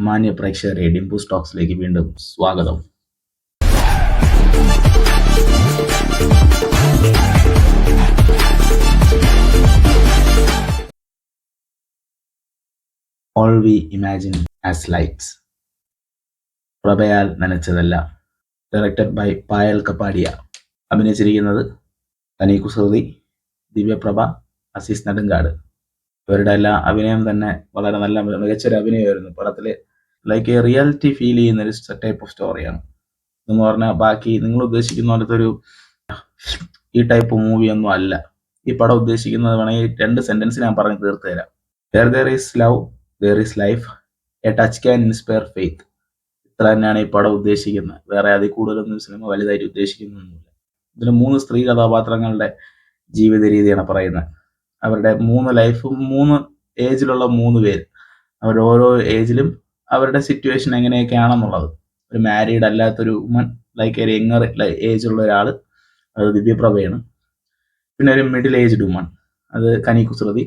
മാന്യ പ്രേക്ഷകരെ ഡിംപു സ്റ്റോക്സിലേക്ക് വീണ്ടും സ്വാഗതം. All we imagine as lights. പ്രഭയാൽ നനച്ചതല്ല. Directed by Payal Kapadia. അഭിനയിച്ചിരിക്കുന്നത് തനി കുസൃതി, ദിവ്യപ്രഭ, അസീസ് നെടുങ്കാട്. ഇവരുടെ എല്ലാ അഭിനയം തന്നെ വളരെ നല്ല മികച്ചൊരു അഭിനയമായിരുന്നു. പടത്തില് ലൈക്ക് എ റിയാലിറ്റി ഫീൽ ചെയ്യുന്ന ഒരു ടൈപ്പ് ഓഫ് സ്റ്റോറിയാണ് എന്ന് പറഞ്ഞാൽ, ബാക്കി നിങ്ങൾ ഉദ്ദേശിക്കുന്ന പോലത്തെ ഒരു ഈ ടൈപ്പ് മൂവിയൊന്നും അല്ല ഈ പടം ഉദ്ദേശിക്കുന്നത്. വേണമെങ്കിൽ 2 സെന്റൻസ് ഞാൻ പറഞ്ഞ് തീർത്തു തരാം. There is love, there is life, a touch can inspire faith. ഇത്ര തന്നെയാണ് ഈ പടം ഉദ്ദേശിക്കുന്നത്. വേറെ അതിൽ കൂടുതലൊന്നും സിനിമ വലുതായിട്ട് ഉദ്ദേശിക്കുന്നൊന്നുമില്ല. ഇതിൽ 3 സ്ത്രീ കഥാപാത്രങ്ങളുടെ ജീവിത രീതിയാണ് പറയുന്നത്. അവരുടെ 3 ലൈഫും 3 ഏജിലുള്ള 3 പേര്, അവരുടെ ഓരോ ഏജിലും അവരുടെ സിറ്റുവേഷൻ എങ്ങനെയൊക്കെയാണെന്നുള്ളത്. ഒരു മാരീഡ് അല്ലാത്തൊരു വുമൺ, ലൈക്ക് ഒരു യങ്ങർ ഏജുള്ള ഒരാൾ, അത് ദിവ്യപ്രഭയാണ്. പിന്നെ ഒരു മിഡിൽ ഏജ്ഡ് വുമൺ, അത് കനി കുസൃതി.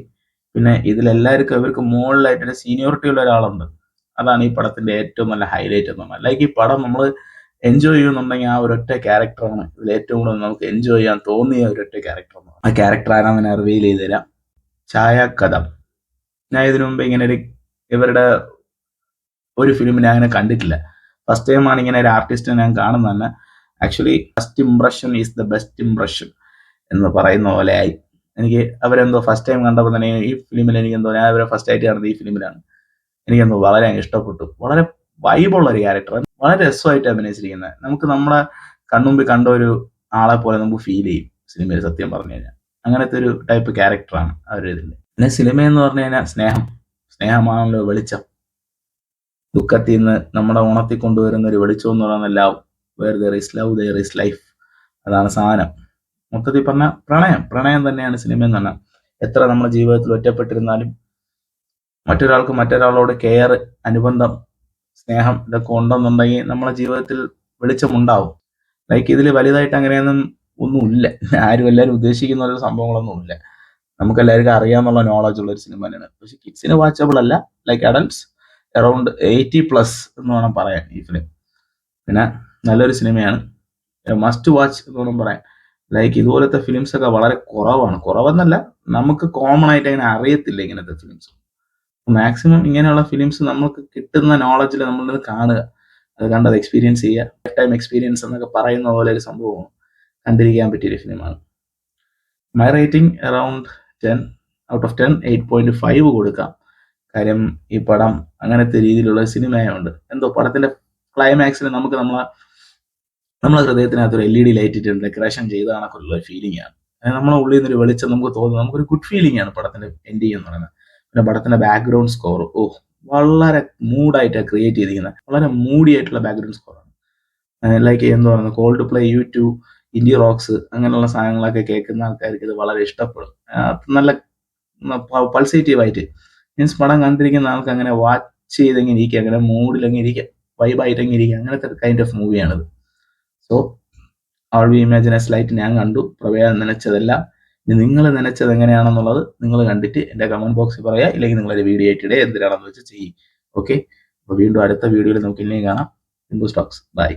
പിന്നെ ഇതിലെല്ലാവർക്കും ഇവർക്ക് മുകളിലായിട്ടൊരു സീനിയോറിറ്റി ഉള്ള ഒരാളുണ്ട്. അതാണ് ഈ പടത്തിന്റെ ഏറ്റവും നല്ല ഹൈലൈറ്റ് എന്ന് പറഞ്ഞാൽ. ലൈക്ക് ഈ പടം നമ്മൾ എൻജോയ് ചെയ്യുന്നുണ്ടെങ്കിൽ ആ ഒരൊറ്റ ക്യാരക്ടറാണ് ഇതിൽ ഏറ്റവും കൂടുതൽ നമുക്ക് എൻജോയ് ചെയ്യാൻ തോന്നിയ ഒരൊറ്റ ക്യാരക്ടറാണ്. ആ ക്യാരക്ടർ ആരാന്ന് ഞാൻ റിവീൽ ചെയ്ത് തരാം. ഛായ കദം. ഞാൻ ഇതിനു മുമ്പ് ഇങ്ങനെ ഇവരുടെ ഒരു ഫിലിം ഞാൻ അങ്ങനെ കണ്ടിട്ടില്ല. ഫസ്റ്റ് ടൈമാണ് ഇങ്ങനെ ഒരു ആർട്ടിസ്റ്റിനെ ഞാൻ കാണുന്നത് തന്നെ. Actually first impression is the best impression എന്ന് പറയുന്ന പോലെ ആയി. എനിക്ക് അവരെന്തോ ഫസ്റ്റ് ടൈം കണ്ടപ്പോൾ തന്നെ ഈ ഫിലിമിൽ എനിക്കെന്തോ, ഞാൻ അവരെ ഫസ്റ്റ് ആയിട്ട് കാണുന്നത് ഈ ഫിലിമിലാണ്, എനിക്കെന്തോ വളരെ ഇഷ്ടപ്പെട്ടു. വളരെ വൈബുള്ള ഒരു ക്യാരക്ടർ, വളരെ രസമായിട്ട് അഭിനയിച്ചിരിക്കുന്നത്. നമുക്ക് നമ്മളെ കൺമുമ്പിൽ കണ്ട ഒരു ആളെ പോലെ നമുക്ക് ഫീൽ ചെയ്യും സിനിമയിൽ, സത്യം പറഞ്ഞു കഴിഞ്ഞാൽ. അങ്ങനത്തെ ഒരു ടൈപ്പ് ക്യാരക്ടറാണ് അവരിതിൻ്റെ. പിന്നെ സിനിമയെന്ന് പറഞ്ഞു കഴിഞ്ഞാൽ സ്നേഹമാണല്ലോ വെളിച്ചം. ദുഃഖത്തിൽ നിന്ന് നമ്മുടെ ഉണർത്തി കൊണ്ടുവരുന്ന ഒരു വെളിച്ചം എന്ന് പറയുന്ന love. Where there is love there is life. അതാണ് സാധനം. മൊത്തത്തിൽ പറഞ്ഞാൽ പ്രണയം തന്നെയാണ് സിനിമ എന്ന് പറഞ്ഞാൽ. എത്ര നമ്മുടെ ജീവിതത്തിൽ ഒറ്റപ്പെട്ടിരുന്നാലും മറ്റൊരാൾക്ക് മറ്റൊരാളോട് കെയർ, അനുബന്ധം, സ്നേഹം ഇതൊക്കെ ഉണ്ടെന്നുണ്ടെങ്കിൽ നമ്മുടെ ജീവിതത്തിൽ വെളിച്ചമുണ്ടാവും. ലൈക്ക് ഇതിൽ വലുതായിട്ട് അങ്ങനെയൊന്നും ഒന്നുമില്ല. എല്ലാവരും ഉദ്ദേശിക്കുന്ന ഒരു സംഭവങ്ങളൊന്നുമില്ല. നമുക്ക് എല്ലാവർക്കും അറിയാമെന്നുള്ള നോളജ് ഉള്ള ഒരു സിനിമ തന്നെയാണ്. പക്ഷെ കിഡ്സിന് വാച്ചബിൾ അല്ല. ലൈക്ക് അഡൽട്സ് അറൗണ്ട് 80+ എന്ന് വേണം പറയാൻ ഈ ഫിലിം. പിന്നെ നല്ലൊരു സിനിമയാണ്, മസ്റ്റ് വാച്ച് എന്ന് വേണം പറയാൻ. ലൈക്ക് ഇതുപോലത്തെ ഫിലിംസ് ഒക്കെ വളരെ കുറവെന്നല്ല, നമുക്ക് കോമൺ ആയിട്ട് അങ്ങനെ അറിയത്തില്ല ഇങ്ങനത്തെ ഫിലിംസ്. മാക്സിമം ഇങ്ങനെയുള്ള ഫിലിംസ് നമുക്ക് കിട്ടുന്ന നോളജിൽ നമ്മളിത് കാണുക, അത് കണ്ടത് എക്സ്പീരിയൻസ് ചെയ്യുക. ലൈഫ് ടൈം എക്സ്പീരിയൻസ് എന്നൊക്കെ പറയുന്ന പോലെ ഒരു സംഭവമാണ്. കണ്ടിരിക്കാൻ പറ്റിയൊരു ഫിലിമാണ്. My rating around 10 out of 10, 8.5 കൊടുക്കാം. കാര്യം ഈ പടം അങ്ങനത്തെ രീതിയിലുള്ള സിനിമയായതുകൊണ്ട്. എന്തോ പടത്തിന്റെ ക്ലൈമാക്സിൽ നമുക്ക് നമ്മളെ ഹൃദയത്തിനകത്തൊരു LED ലൈറ്റ് ഇട്ടുണ്ട് ഡെക്കറേഷൻ ചെയ്ത കണക്കുള്ള ഫീലിംഗ് ആണ്. നമ്മളെ ഉള്ളിൽ നിന്നൊരു വെളിച്ചം നമുക്ക് തോന്നുന്നു. നമുക്കൊരു ഗുഡ് ഫീലിംഗ് ആണ് പടത്തിന്റെ എൻഡ് എന്ന് പറയുന്നത്. പിന്നെ പടത്തിന്റെ ബാക്ക്ഗ്രൗണ്ട് സ്കോർ വളരെ മൂഡായിട്ടാണ് ക്രിയേറ്റ് ചെയ്തിരിക്കുന്നത്. വളരെ മൂഡി ആയിട്ടുള്ള ബാക്ക്ഗ്രൗണ്ട് സ്കോറാണ്. ലൈക്ക് എന്താ പറയുന്നത്, called play, U2, Indie rocks അങ്ങനെയുള്ള സാധനങ്ങളൊക്കെ കേൾക്കുന്ന ആൾക്കാർക്ക് ഇത് വളരെ ഇഷ്ടപ്പെടും. നല്ല പൾസേറ്റീവായിട്ട് മീൻസ് പടം കണ്ടിരിക്കുന്ന ആൾക്ക് അങ്ങനെ വാച്ച് ചെയ്തെങ്കിൽ ഇരിക്കുക, അങ്ങനെ മൂഡിലെങ്കിൽ ഇരിക്കുക, വൈബായിട്ടെങ്കിൽ ഇരിക്കുക. അങ്ങനത്തെ കൈൻഡ് ഓഫ് മൂവിയാണിത്. So all we imagine as light ഞാൻ കണ്ടു. പ്രഭയാൽ നനച്ചതല്ല. ഇനി നിങ്ങൾ നനച്ചത് എങ്ങനെയാണെന്നുള്ളത് നിങ്ങൾ കണ്ടിട്ട് എൻ്റെ കമന്റ് ബോക്സിൽ പറയുക. ഇല്ലെങ്കിൽ നിങ്ങളൊരു വീഡിയോ ആയിട്ടിടെ എന്തിനാണെന്ന് വെച്ച് ചെയ്യും. ഓക്കെ, അപ്പോൾ വീണ്ടും അടുത്ത വീഡിയോയിൽ നമുക്ക് ഇനിയും കാണാം. ഡിംപു സ്റ്റോക്സ്. ബൈ.